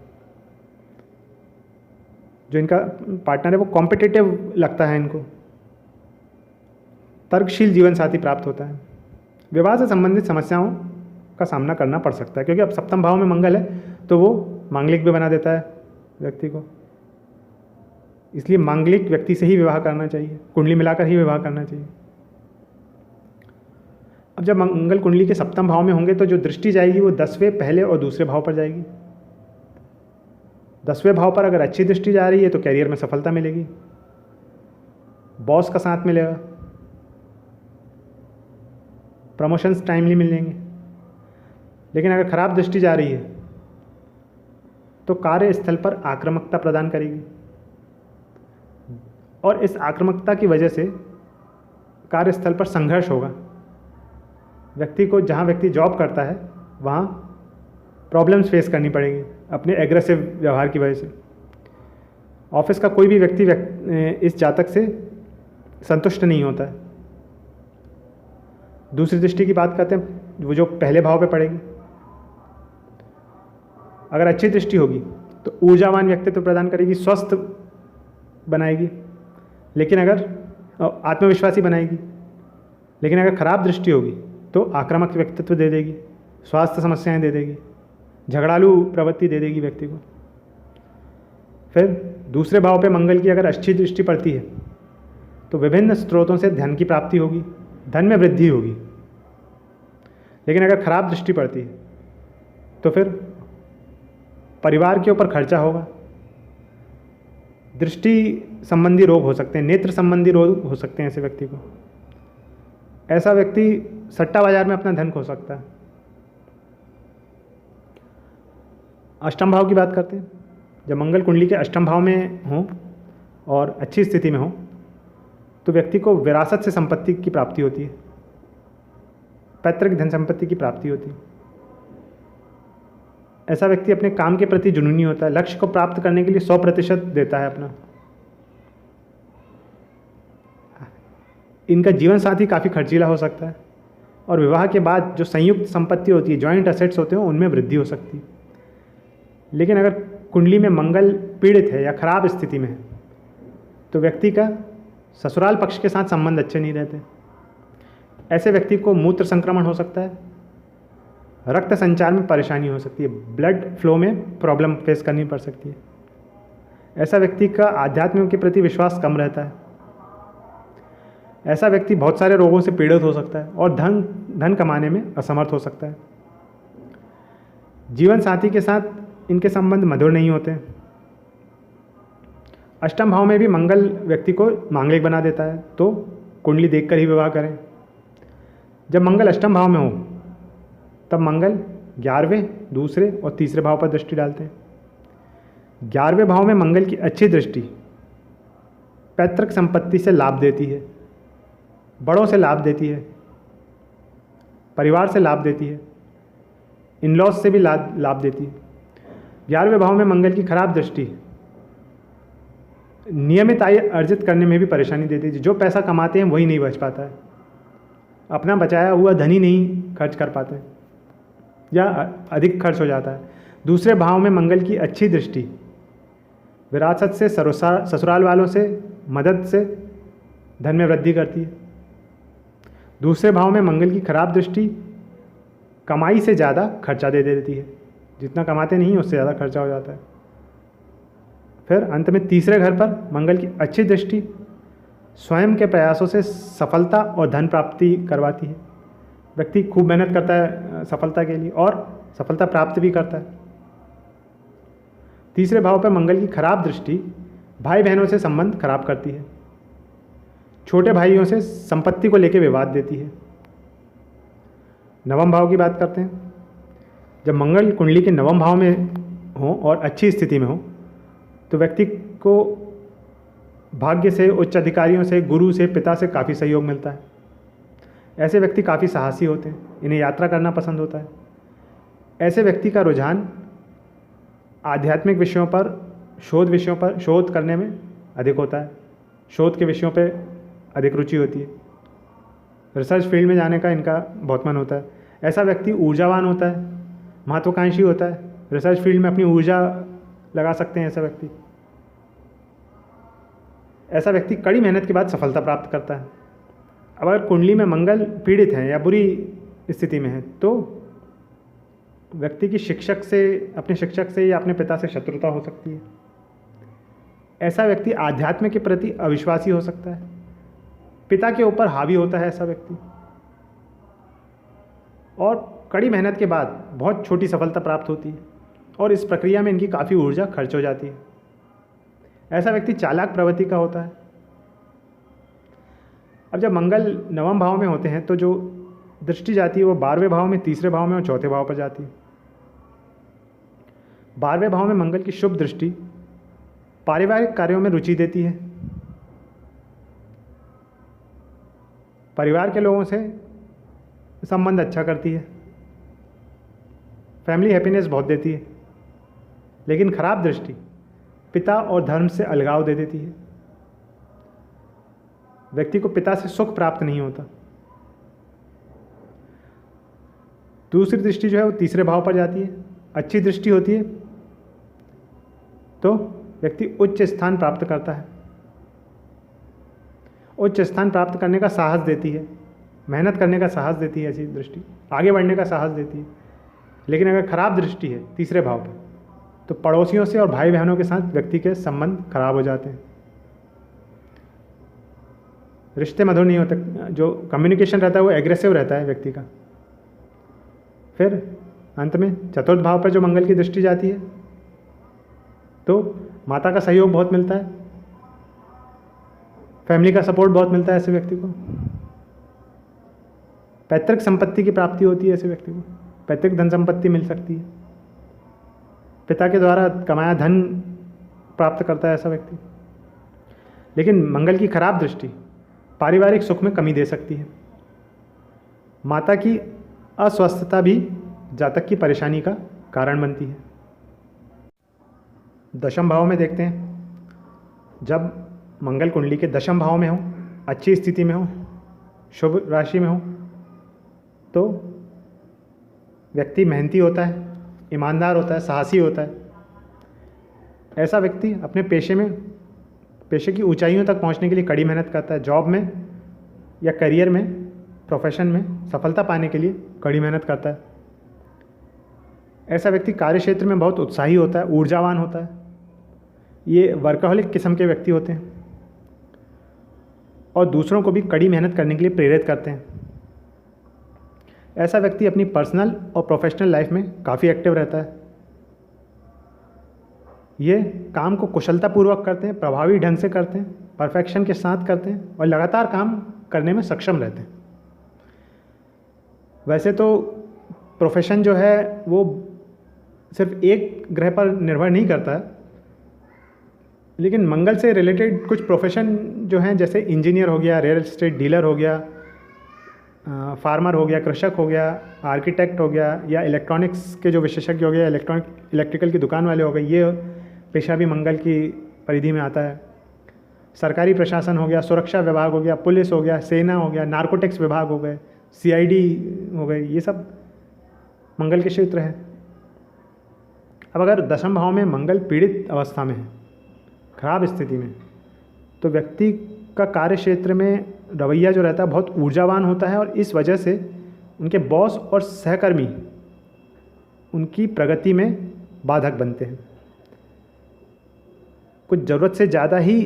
जो इनका पार्टनर है वो कॉम्पिटिटिव लगता है इनको, तर्कशील जीवन साथी प्राप्त होता है। विवाह से संबंधित समस्याओं का सामना करना पड़ सकता है, क्योंकि अब सप्तम भाव में मंगल है तो वो मांगलिक भी बना देता है व्यक्ति को। इसलिए मांगलिक व्यक्ति से ही विवाह करना चाहिए, कुंडली मिलाकर ही विवाह करना चाहिए। अब जब मंगल कुंडली के सप्तम भाव में होंगे तो जो दृष्टि जाएगी वो 10वें पहले और दूसरे भाव पर जाएगी। 10वें भाव पर अगर अच्छी दृष्टि जा रही है तो कैरियर में सफलता मिलेगी, बॉस का साथ मिलेगा, प्रमोशंस टाइमली मिलेंगे। लेकिन अगर खराब दृष्टि जा रही है तो कार्यस्थल पर आक्रामकता प्रदान करेगी, और इस आक्रामकता की वजह से कार्यस्थल पर संघर्ष होगा। व्यक्ति को, जहाँ व्यक्ति जॉब करता है वहाँ प्रॉब्लम्स फेस करनी पड़ेगी अपने एग्रेसिव व्यवहार की वजह से। ऑफिस का कोई भी व्यक्ति इस जातक से संतुष्ट नहीं होता है। दूसरी दृष्टि की बात करते हैं, वो जो पहले भाव पे पड़ेगी। अगर अच्छी दृष्टि होगी तो ऊर्जावान व्यक्तित्व प्रदान करेगी, स्वस्थ बनाएगी, लेकिन अगर आत्मविश्वासी बनाएगी। लेकिन अगर खराब दृष्टि होगी तो आक्रामक व्यक्तित्व दे देगी, स्वास्थ्य समस्याएं दे देगी, झगड़ालू प्रवृत्ति दे देगी व्यक्ति को। फिर दूसरे भाव पे मंगल की अगर अच्छी दृष्टि पड़ती है तो विभिन्न स्रोतों से धन की प्राप्ति होगी, धन में वृद्धि होगी। लेकिन अगर खराब दृष्टि पड़ती है तो फिर परिवार के ऊपर खर्चा होगा, दृष्टि संबंधी रोग हो सकते हैं, नेत्र संबंधी रोग हो सकते हैं ऐसे व्यक्ति को। ऐसा व्यक्ति सट्टा बाजार में अपना धन खो सकता है। अष्टम भाव की बात करते हैं। जब मंगल कुंडली के अष्टम भाव में हो और अच्छी स्थिति में हो तो व्यक्ति को विरासत से संपत्ति की प्राप्ति होती है, पैतृक धन संपत्ति की प्राप्ति होती है। ऐसा व्यक्ति अपने काम के प्रति जुनूनी होता है, लक्ष्य को प्राप्त करने के लिए 100% देता है अपना। इनका जीवन साथी काफ़ी खर्चीला हो सकता है, और विवाह के बाद जो संयुक्त संपत्ति होती है, जॉइंट असेट्स होते हैं, उनमें वृद्धि हो सकती है। लेकिन अगर कुंडली में मंगल पीड़ित है या खराब स्थिति में है तो व्यक्ति का ससुराल पक्ष के साथ संबंध अच्छे नहीं रहते। ऐसे व्यक्ति को मूत्र संक्रमण हो सकता है, रक्त संचार में परेशानी हो सकती है, ब्लड फ्लो में प्रॉब्लम फेस करनी पड़ सकती है। ऐसा व्यक्ति का आध्यात्म के प्रति विश्वास कम रहता है। ऐसा व्यक्ति बहुत सारे रोगों से पीड़ित हो सकता है और धन कमाने में असमर्थ हो सकता है। जीवन साथी के साथ इनके संबंध मधुर नहीं होते। अष्टम भाव में भी मंगल व्यक्ति को मांगलिक बना देता है, तो कुंडली देखकर ही विवाह करें। जब मंगल अष्टम भाव में हो तब मंगल 11वें, दूसरे और तीसरे भाव पर दृष्टि डालते हैं। 11वें भाव में मंगल की अच्छी दृष्टि पैतृक संपत्ति से लाभ देती है, बड़ों से लाभ देती है, परिवार से लाभ देती है, इन-लॉज से भी लाभ देती है। 11वें भाव में मंगल की खराब दृष्टि नियमित आय अर्जित करने में भी परेशानी देती है। जो पैसा कमाते हैं वही नहीं बच पाता है, अपना बचाया हुआ धन ही नहीं खर्च कर पाते या अधिक खर्च हो जाता है। दूसरे भाव में मंगल की अच्छी दृष्टि विरासत से, ससुराल वालों से, मदद से धन में वृद्धि करती है। दूसरे भाव में मंगल की खराब दृष्टि कमाई से ज़्यादा खर्चा दे देती है, जितना कमाते नहीं उससे ज़्यादा खर्चा हो जाता है। फिर अंत में तीसरे घर पर मंगल की अच्छी दृष्टि स्वयं के प्रयासों से सफलता और धन प्राप्ति करवाती है। व्यक्ति खूब मेहनत करता है सफलता के लिए और सफलता प्राप्त भी करता है। तीसरे भाव पर मंगल की खराब दृष्टि भाई बहनों से संबंध खराब करती है, छोटे भाइयों से संपत्ति को लेकर विवाद देती है। नवम भाव की बात करते हैं। जब मंगल कुंडली के नवम भाव में हो और अच्छी स्थिति में हो तो व्यक्ति को भाग्य से, उच्च अधिकारियों से, गुरु से, पिता से काफ़ी सहयोग मिलता है। ऐसे व्यक्ति काफ़ी साहसी होते हैं, इन्हें यात्रा करना पसंद होता है। ऐसे व्यक्ति का रुझान आध्यात्मिक विषयों पर, शोध करने में अधिक होता है, शोध के विषयों पे अधिक रुचि होती है, रिसर्च फील्ड में जाने का इनका बहुत मन होता है। ऐसा व्यक्ति ऊर्जावान होता है, महत्वाकांक्षी होता है, रिसर्च फील्ड में अपनी ऊर्जा लगा सकते हैं ऐसा व्यक्ति कड़ी मेहनत के बाद सफलता प्राप्त करता है। अब अगर कुंडली में मंगल पीड़ित है या बुरी स्थिति में है तो व्यक्ति की अपने शिक्षक से या अपने पिता से शत्रुता हो सकती है। ऐसा व्यक्ति आध्यात्म के प्रति अविश्वासी हो सकता है, पिता के ऊपर हावी होता है ऐसा व्यक्ति, और कड़ी मेहनत के बाद बहुत छोटी सफलता प्राप्त होती है और इस प्रक्रिया में इनकी काफ़ी ऊर्जा खर्च हो जाती है। ऐसा व्यक्ति चालाक प्रवृत्ति का होता है। अब जब मंगल नवम भाव में होते हैं तो जो दृष्टि जाती है वो 12वें भाव में, तीसरे भाव में और चौथे भाव पर जाती है। 12वें भाव में मंगल की शुभ दृष्टि पारिवारिक कार्यों में रुचि देती है, परिवार के लोगों से संबंध अच्छा करती है, फैमिली हैप्पीनेस बहुत देती है। लेकिन खराब दृष्टि पिता और धर्म से अलगाव दे देती है, व्यक्ति को पिता से सुख प्राप्त नहीं होता। दूसरी दृष्टि जो है वो तीसरे भाव पर जाती है, अच्छी दृष्टि होती है तो व्यक्ति उच्च स्थान प्राप्त करता है, उच्च स्थान प्राप्त करने का साहस देती है, मेहनत करने का साहस देती है, ऐसी दृष्टि आगे बढ़ने का साहस देती है। लेकिन अगर खराब दृष्टि है तीसरे भाव पर तो पड़ोसियों से और भाई बहनों के साथ व्यक्ति के संबंध खराब हो जाते हैं, रिश्ते मधुर नहीं होते, जो कम्युनिकेशन रहता है वो एग्रेसिव रहता है व्यक्ति का। फिर अंत में चतुर्थ भाव पर जो मंगल की दृष्टि जाती है तो माता का सहयोग बहुत मिलता है, फैमिली का सपोर्ट बहुत मिलता है ऐसे व्यक्ति को, पैतृक संपत्ति की प्राप्ति होती है ऐसे व्यक्ति को, पैतृक धन संपत्ति मिल सकती है, पिता के द्वारा कमाया धन प्राप्त करता है ऐसा व्यक्ति। लेकिन मंगल की खराब दृष्टि पारिवारिक सुख में कमी दे सकती है, माता की अस्वस्थता भी जातक की परेशानी का कारण बनती है। दशम भाव में देखते हैं, जब मंगल कुंडली के दशम भाव में हो, अच्छी स्थिति में हो, शुभ राशि में हो तो व्यक्ति मेहनती होता है, ईमानदार होता है, साहसी होता है। ऐसा व्यक्ति अपने पेशे की ऊंचाइयों तक पहुंचने के लिए कड़ी मेहनत करता है, जॉब में या करियर में, प्रोफेशन में सफलता पाने के लिए कड़ी मेहनत करता है। ऐसा व्यक्ति कार्य क्षेत्र में बहुत उत्साही होता है, ऊर्जावान होता है। ये वर्कहोलिक किस्म के व्यक्ति होते हैं और दूसरों को भी कड़ी मेहनत करने के लिए प्रेरित करते हैं। ऐसा व्यक्ति अपनी पर्सनल और प्रोफेशनल लाइफ में काफ़ी एक्टिव रहता है। ये काम को कुशलतापूर्वक करते हैं, प्रभावी ढंग से करते हैं, परफेक्शन के साथ करते हैं और लगातार काम करने में सक्षम रहते हैं। वैसे तो प्रोफेशन जो है वो सिर्फ एक ग्रह पर निर्भर नहीं करता है, लेकिन मंगल से रिलेटेड कुछ प्रोफेशन जो हैं जैसे इंजीनियर हो गया, रियल एस्टेट डीलर हो गया, फार्मर हो गया, कृषक हो गया, आर्किटेक्ट हो गया, या इलेक्ट्रॉनिक्स के जो विशेषज्ञ हो गया, इलेक्ट्रिकल की दुकान वाले हो गए, ये पेशा भी मंगल की परिधि में आता है। सरकारी प्रशासन हो गया, सुरक्षा विभाग हो गया, पुलिस हो गया, सेना हो गया, नार्कोटिक्स विभाग हो गए, CID हो गई, ये सब मंगल के क्षेत्र है। अब अगर दशम भाव में मंगल पीड़ित अवस्था में है, खराब स्थिति में, तो व्यक्ति का कार्य क्षेत्र में रवैया जो रहता है बहुत ऊर्जावान होता है और इस वजह से उनके बॉस और सहकर्मी उनकी प्रगति में बाधक बनते हैं। कुछ ज़रूरत से ज़्यादा ही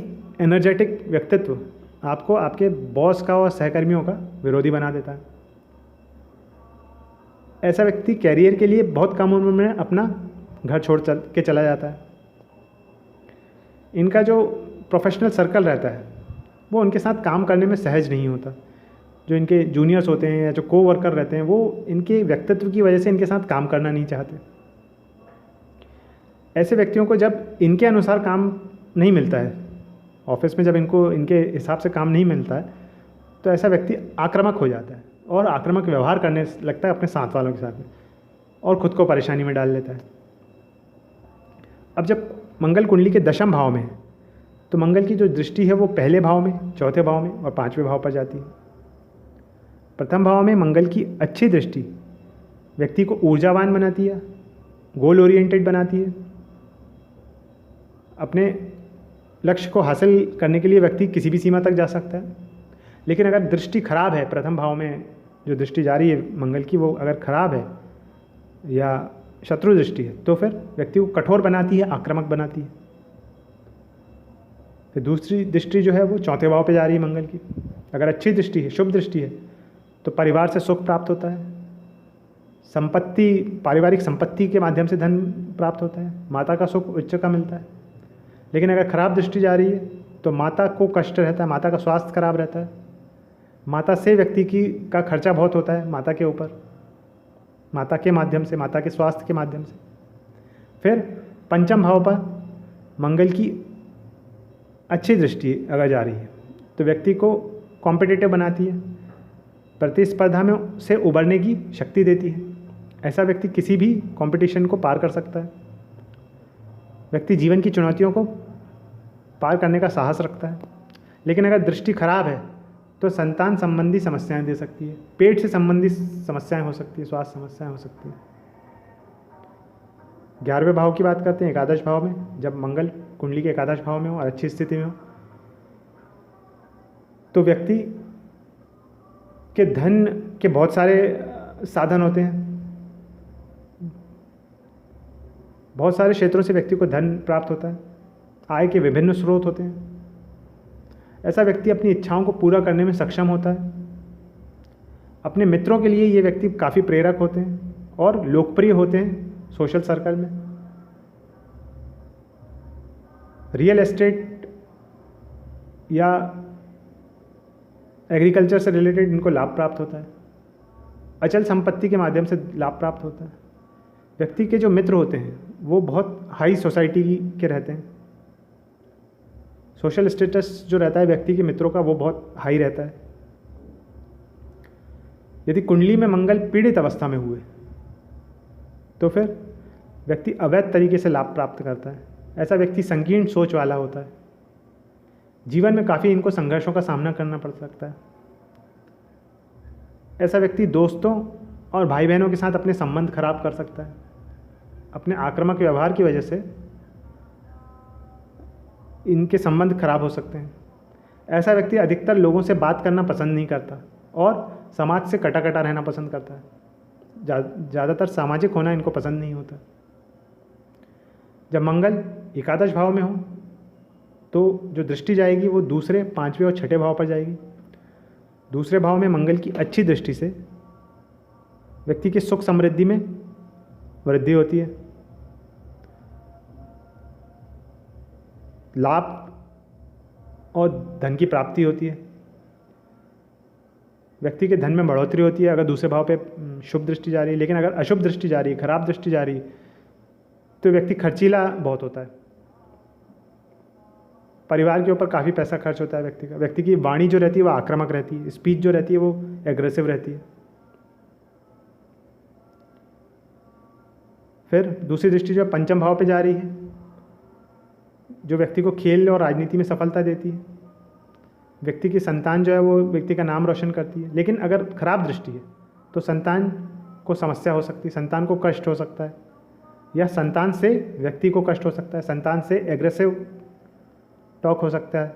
एनर्जेटिक व्यक्तित्व आपको आपके बॉस का और सहकर्मियों का विरोधी बना देता है। ऐसा व्यक्ति कैरियर के लिए बहुत कम उम्र में अपना घर छोड़ के चला जाता है। इनका जो प्रोफेशनल सर्कल रहता है वो उनके साथ काम करने में सहज नहीं होता। जो इनके जूनियर्स होते हैं या जो कोवर्कर रहते हैं वो इनके व्यक्तित्व की वजह से इनके साथ काम करना नहीं चाहते। ऐसे व्यक्तियों को जब इनके अनुसार काम नहीं मिलता है, ऑफिस में जब इनको इनके हिसाब से काम नहीं मिलता है, तो ऐसा व्यक्ति आक्रामक हो जाता है और आक्रामक व्यवहार करने लगता है अपने साथ वालों के साथ में और ख़ुद को परेशानी में डाल लेता है। अब जब मंगल कुंडली के दशम भाव में है तो मंगल की जो दृष्टि है वो पहले भाव में, चौथे भाव में और पाँचवें भाव पर जाती है। प्रथम भाव में मंगल की अच्छी दृष्टि व्यक्ति को ऊर्जावान बनाती है, गोल ओरिएंटेड बनाती है। अपने लक्ष्य को हासिल करने के लिए व्यक्ति किसी भी सीमा तक जा सकता है। लेकिन अगर दृष्टि खराब है, प्रथम भाव में जो दृष्टि जा रही है मंगल की वो अगर खराब है या शत्रु दृष्टि है, तो फिर व्यक्ति को कठोर बनाती है, आक्रामक बनाती है। फिर दूसरी दृष्टि जो है वो चौथे भाव पे जा रही है मंगल की। अगर अच्छी दृष्टि है, शुभ दृष्टि है, तो परिवार से सुख प्राप्त होता है, संपत्ति, पारिवारिक संपत्ति के माध्यम से धन प्राप्त होता है, माता का सुख उच्च का मिलता है। लेकिन अगर खराब दृष्टि जा रही है तो माता को कष्ट रहता है, माता का स्वास्थ्य खराब रहता है, माता से व्यक्ति का खर्चा बहुत होता है माता के ऊपर, माता के माध्यम से, माता के स्वास्थ्य के माध्यम से। फिर पंचम भाव पर मंगल की अच्छी दृष्टि अगर जा रही है तो व्यक्ति को कॉम्पिटिटिव बनाती है, प्रतिस्पर्धा में से उबरने की शक्ति देती है। ऐसा व्यक्ति किसी भी कंपटीशन को पार कर सकता है। व्यक्ति जीवन की चुनौतियों को पार करने का साहस रखता है। लेकिन अगर दृष्टि खराब है तो संतान संबंधी समस्याएं दे सकती है, पेट से संबंधित समस्याएं हो सकती है, स्वास्थ्य समस्याएं हो सकती है। 11वें भाव की बात करते हैं, एकादश भाव में। जब मंगल कुंडली के एकादश भाव में हो और अच्छी स्थिति में हो तो व्यक्ति के धन के बहुत सारे साधन होते हैं, बहुत सारे क्षेत्रों से व्यक्ति को धन प्राप्त होता है, आय के विभिन्न स्रोत होते हैं। ऐसा व्यक्ति अपनी इच्छाओं को पूरा करने में सक्षम होता है। अपने मित्रों के लिए ये व्यक्ति काफ़ी प्रेरक होते हैं और लोकप्रिय होते हैं सोशल सर्कल में। रियल एस्टेट या एग्रीकल्चर से रिलेटेड इनको लाभ प्राप्त होता है, अचल संपत्ति के माध्यम से लाभ प्राप्त होता है। व्यक्ति के जो मित्र होते हैं वो बहुत हाई सोसाइटी के रहते हैं, सोशल स्टेटस जो रहता है व्यक्ति के मित्रों का वो बहुत हाई रहता है। यदि कुंडली में मंगल पीड़ित अवस्था में हुए तो फिर व्यक्ति अवैध तरीके से लाभ प्राप्त करता है। ऐसा व्यक्ति संकीर्ण सोच वाला होता है, जीवन में काफ़ी इनको संघर्षों का सामना करना पड़ सकता है। ऐसा व्यक्ति दोस्तों और भाई बहनों के साथ अपने संबंध खराब कर सकता है। अपने आक्रामक व्यवहार की वजह से इनके संबंध खराब हो सकते हैं। ऐसा व्यक्ति अधिकतर लोगों से बात करना पसंद नहीं करता और समाज से कटा कटा रहना पसंद करता है। ज़्यादातर सामाजिक होना इनको पसंद नहीं होता। जब मंगल एकादश भाव में हो तो जो दृष्टि जाएगी वो दूसरे, पाँचवें और छठे भाव पर जाएगी। दूसरे भाव में मंगल की अच्छी दृष्टि से व्यक्ति की सुख समृद्धि में वृद्धि होती है, लाभ और धन की प्राप्ति होती है, व्यक्ति के धन में बढ़ोतरी होती है अगर दूसरे भाव पे शुभ दृष्टि जा रही है। लेकिन अगर अशुभ दृष्टि जा रही है, खराब दृष्टि जा रही है, तो व्यक्ति खर्चीला बहुत होता है, परिवार के ऊपर काफ़ी पैसा खर्च होता है व्यक्ति का। व्यक्ति की वाणी जो रहती है वो आक्रामक रहती है, स्पीच जो रहती है वो एग्रेसिव रहती है। फिर दूसरी दृष्टि जो पंचम भाव पे जा रही है, जो व्यक्ति को खेल और राजनीति में सफलता देती है। व्यक्ति की संतान जो है वो व्यक्ति का नाम रोशन करती है। लेकिन अगर खराब दृष्टि है तो संतान को समस्या हो सकती है, संतान को कष्ट हो सकता है, या संतान से व्यक्ति को कष्ट हो सकता है, संतान से एग्रेसिव टॉक हो सकता है,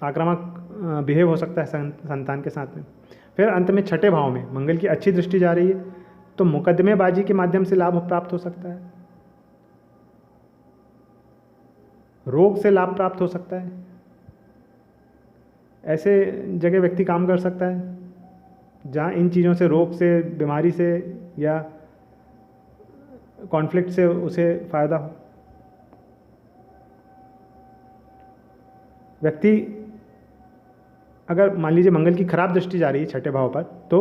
आक्रामक बिहेव हो सकता है संतान के साथ में। फिर अंत में छठे भाव में मंगल की अच्छी दृष्टि जा रही है तो मुकदमेबाजी के माध्यम से लाभ प्राप्त हो सकता है, रोग से लाभ प्राप्त हो सकता है। ऐसे जगह व्यक्ति काम कर सकता है जहाँ इन चीज़ों से, रोग से, बीमारी से या कॉन्फ्लिक्ट से उसे फ़ायदा हो। व्यक्ति अगर मान लीजिए मंगल की खराब दृष्टि जा रही है छठे भाव पर तो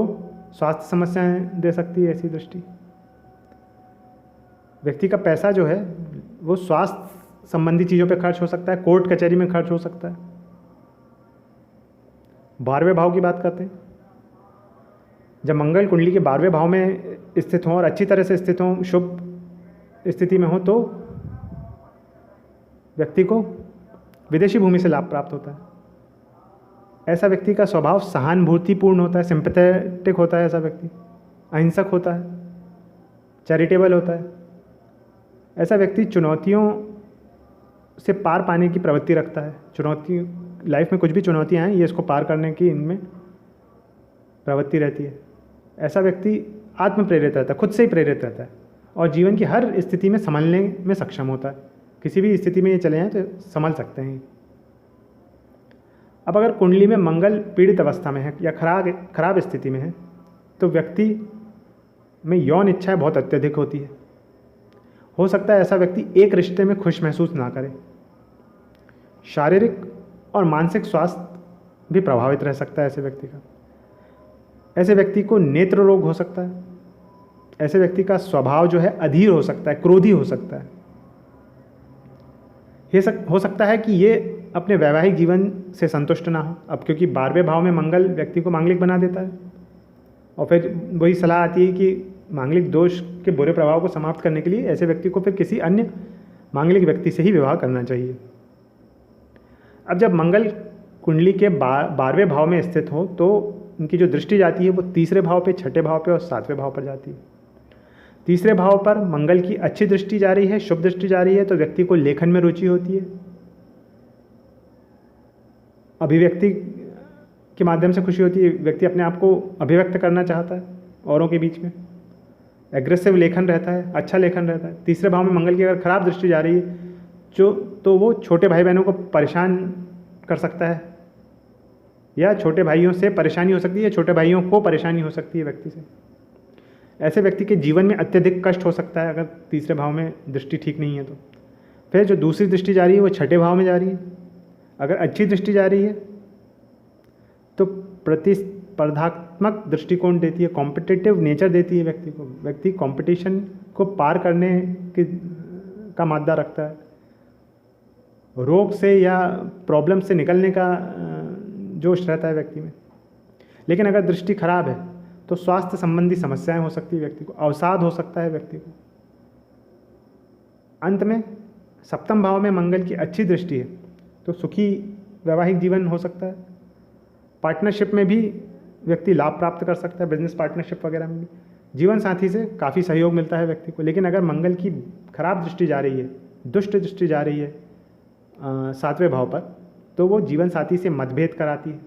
स्वास्थ्य समस्याएं दे सकती है ऐसी दृष्टि। व्यक्ति का पैसा जो है वो स्वास्थ्य संबंधी चीज़ों पे खर्च हो सकता है, कोर्ट कचहरी में खर्च हो सकता है। 12वें भाव की बात करते हैं। जब मंगल कुंडली के 12वें भाव में स्थित हों और अच्छी तरह से स्थित हों, शुभ स्थिति में हो, तो व्यक्ति को विदेशी भूमि से लाभ प्राप्त होता है। ऐसा व्यक्ति का स्वभाव सहानुभूतिपूर्ण होता है, सिंपैथेटिक होता है, ऐसा व्यक्ति अहिंसक होता है, चैरिटेबल होता है। ऐसा व्यक्ति चुनौतियों से पार पाने की प्रवृत्ति रखता है। चुनौती लाइफ में कुछ भी चुनौतियाँ हैं, ये इसको पार करने की इनमें प्रवृत्ति रहती है। ऐसा व्यक्ति आत्म प्रेरित रहता है, खुद से ही प्रेरित रहता है और जीवन की हर स्थिति में संभलने में सक्षम होता है। किसी भी स्थिति में ये चले जाएँ तो संभल सकते हैं। अब अगर कुंडली में मंगल पीड़ित अवस्था में है या खराब स्थिति में है तो व्यक्ति में यौन इच्छाएं बहुत अत्यधिक होती है। हो सकता है ऐसा व्यक्ति एक रिश्ते में खुश महसूस ना करे। शारीरिक और मानसिक स्वास्थ्य भी प्रभावित रह सकता है ऐसे व्यक्ति का। ऐसे व्यक्ति को नेत्र रोग हो सकता है। ऐसे व्यक्ति का स्वभाव जो है अधीर हो सकता है, क्रोधी हो सकता है। हो सकता है कि ये अपने वैवाहिक जीवन से संतुष्ट ना हो। अब क्योंकि 12वें भाव में मंगल व्यक्ति को मांगलिक बना देता है और फिर वही सलाह आती है कि मांगलिक दोष के बुरे प्रभाव को समाप्त करने के लिए ऐसे व्यक्ति को फिर किसी अन्य मांगलिक व्यक्ति से ही विवाह करना चाहिए। अब जब मंगल कुंडली के 12वें भाव में स्थित हो तो उनकी जो दृष्टि जाती है वो 3रे भाव पे, 6ठे भाव पे और 7वें भाव पर जाती है। 3रे भाव पर मंगल की अच्छी दृष्टि जा रही है, शुभ दृष्टि जा रही है, तो व्यक्ति को लेखन में रुचि होती है, अभिव्यक्ति के माध्यम से खुशी होती है। व्यक्ति अपने आप को अभिव्यक्त करना चाहता है औरों के बीच में, एग्रेसिव लेखन रहता है, अच्छा लेखन रहता है। 3रे भाव में मंगल की अगर खराब दृष्टि जा रही है तो वो छोटे भाई बहनों को परेशान कर सकता है या छोटे भाइयों से परेशानी हो सकती है या छोटे भाइयों को परेशानी हो सकती है व्यक्ति से। ऐसे व्यक्ति के जीवन में अत्यधिक कष्ट हो सकता है अगर 3रे भाव में दृष्टि ठीक नहीं है तो। फिर जो दूसरी दृष्टि जा रही है वो 6ठे भाव में जा रही है। अगर अच्छी दृष्टि जा रही है तो प्रतिस्पर्धात्मक दृष्टिकोण देती है, कॉम्पिटिटिव नेचर देती है व्यक्ति को। व्यक्ति कंपटीशन को पार करने का मादा रखता है। रोग से या प्रॉब्लम से निकलने का जोश रहता है व्यक्ति में। लेकिन अगर दृष्टि खराब है तो स्वास्थ्य संबंधी समस्याएं हो सकती है व्यक्ति को, अवसाद हो सकता है व्यक्ति को। अंत में 7म भाव में मंगल की अच्छी दृष्टि है तो सुखी वैवाहिक जीवन हो सकता है। पार्टनरशिप में भी व्यक्ति लाभ प्राप्त कर सकता है, बिजनेस पार्टनरशिप वगैरह में भी जीवन साथी से काफ़ी सहयोग मिलता है व्यक्ति को। लेकिन अगर मंगल की खराब दृष्टि जा रही है, दुष्ट दृष्टि जा रही है 7वें भाव पर, तो वो जीवन साथी से मतभेद कराती है।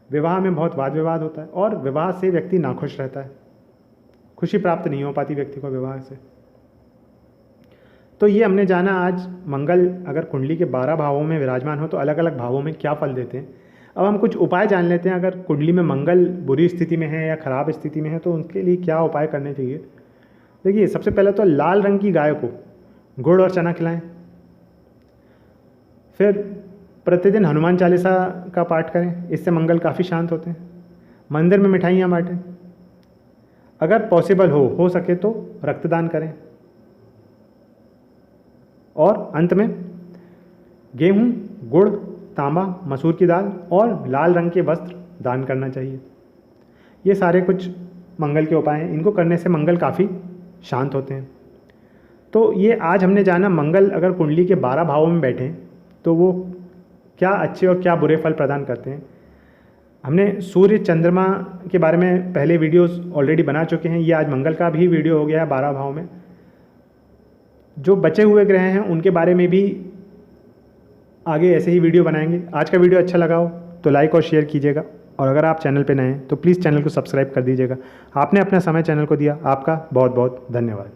विवाह में बहुत वाद विवाद होता है और विवाह से व्यक्ति नाखुश रहता है, खुशी प्राप्त नहीं हो पाती व्यक्ति को विवाह से। तो ये हमने जाना आज मंगल अगर कुंडली के 12 भावों में विराजमान हो तो अलग अलग भावों में क्या फल देते हैं। अब हम कुछ उपाय जान लेते हैं। अगर कुंडली में मंगल बुरी स्थिति में है या खराब स्थिति में है तो उनके लिए क्या उपाय करने चाहिए। देखिए, सबसे पहले तो लाल रंग की गाय को गुड़ और चना खिलाएं। फिर प्रतिदिन हनुमान चालीसा का पाठ करें, इससे मंगल काफ़ी शांत होते हैं। मंदिर में मिठाइयाँ बांटें। अगर पॉसिबल हो सके तो रक्तदान करें। और अंत में गेहूँ, गुड़, तांबा, मसूर की दाल और लाल रंग के वस्त्र दान करना चाहिए। ये सारे कुछ मंगल के उपाय हैं, इनको करने से मंगल काफ़ी शांत होते हैं। तो ये आज हमने जाना मंगल अगर कुंडली के 12 भावों में बैठे तो वो क्या अच्छे और क्या बुरे फल प्रदान करते हैं। हमने सूर्य चंद्रमा के बारे में पहले वीडियोस ऑलरेडी बना चुके हैं। ये आज मंगल का भी वीडियो हो गया है 12 भाव में। जो बचे हुए ग्रह हैं उनके बारे में भी आगे ऐसे ही वीडियो बनाएंगे। आज का वीडियो अच्छा लगा हो तो लाइक और शेयर कीजिएगा और अगर आप चैनल पे नए हैं तो प्लीज़ चैनल को सब्सक्राइब कर दीजिएगा। आपने अपना समय चैनल को दिया, आपका बहुत बहुत धन्यवाद।